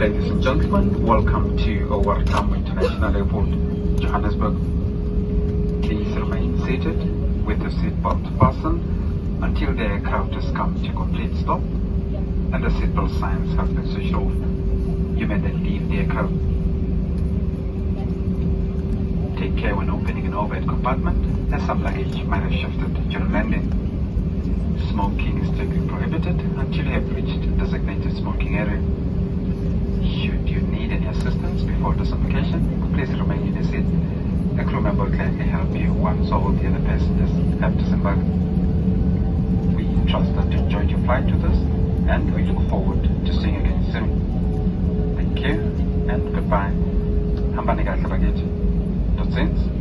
Ladies and gentlemen, welcome to OR Tambo International Airport, Johannesburg. Please remain seated with your seatbelt fastened until the aircraft has come to complete stop and the seatbelt signs have been switched off. You may then leave the aircraft. Take care when opening an overhead compartment, as some luggage might have shifted during landing. Smoking is strictly prohibited until you have reached the designated smoking area. Should you need any assistance before disembarkation, please remain in your seat. A crew member will gladly help you once all the other passengers have disembarked. We trust that you enjoyed your flight with us, and we look forward to seeing you again soon. Thank you and goodbye. Hambani kahle bakithi. Tot ziens.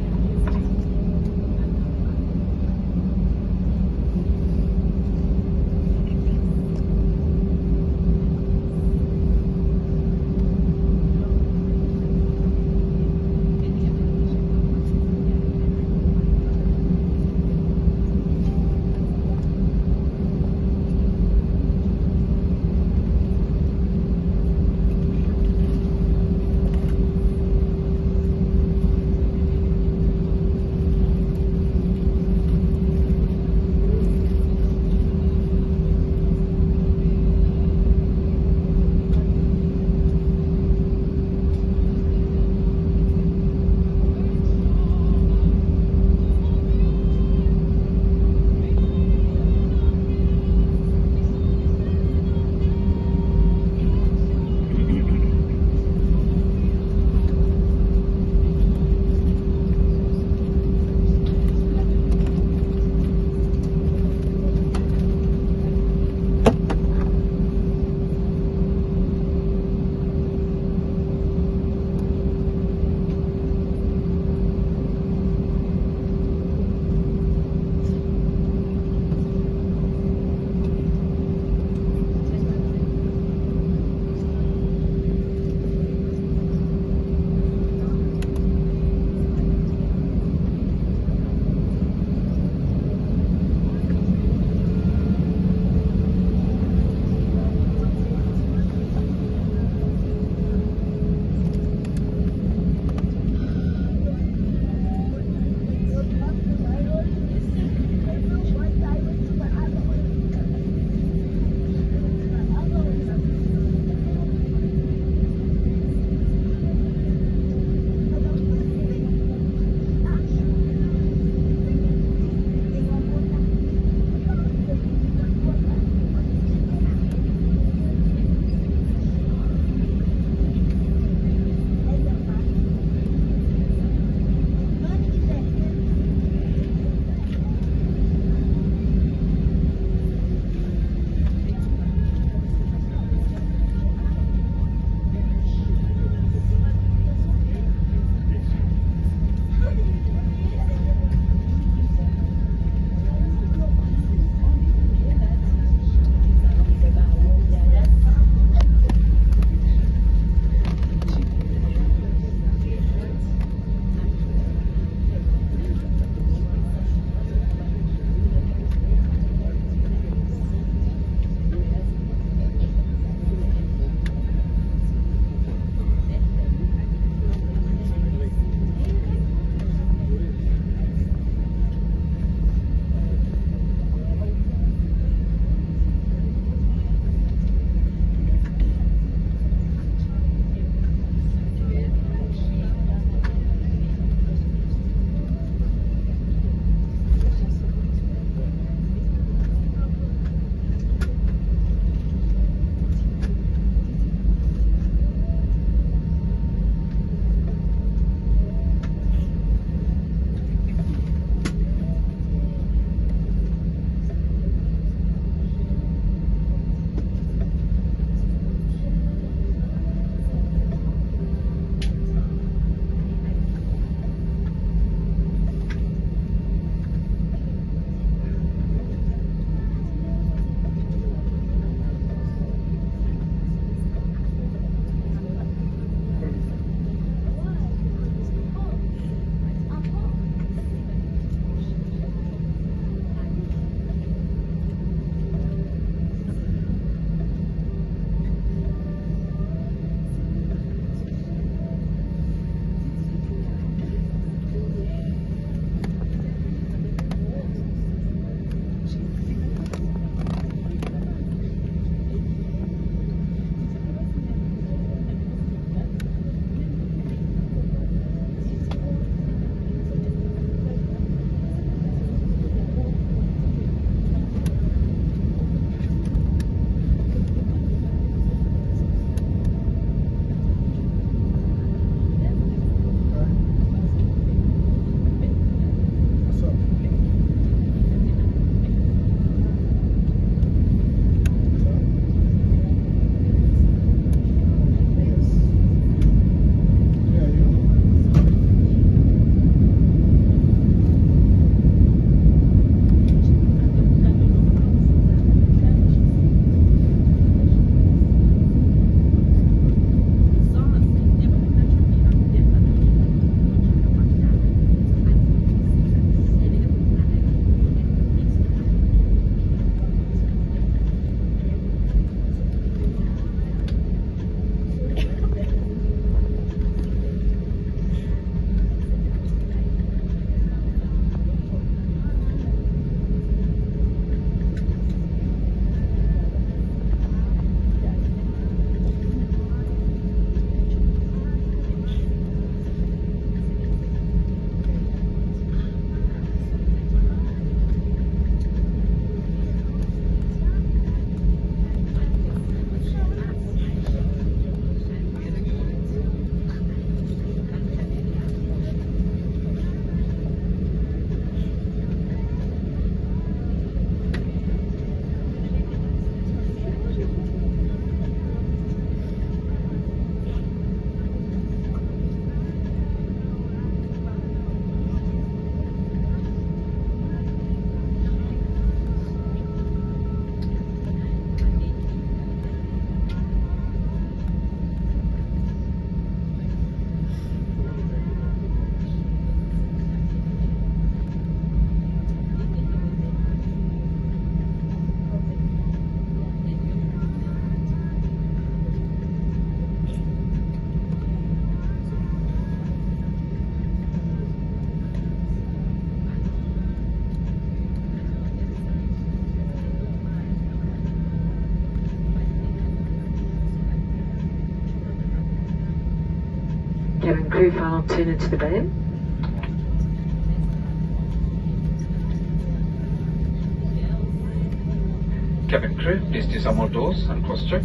Cabin crew, final turn into the bay. Cabin crew, please disarm all doors and cross-check.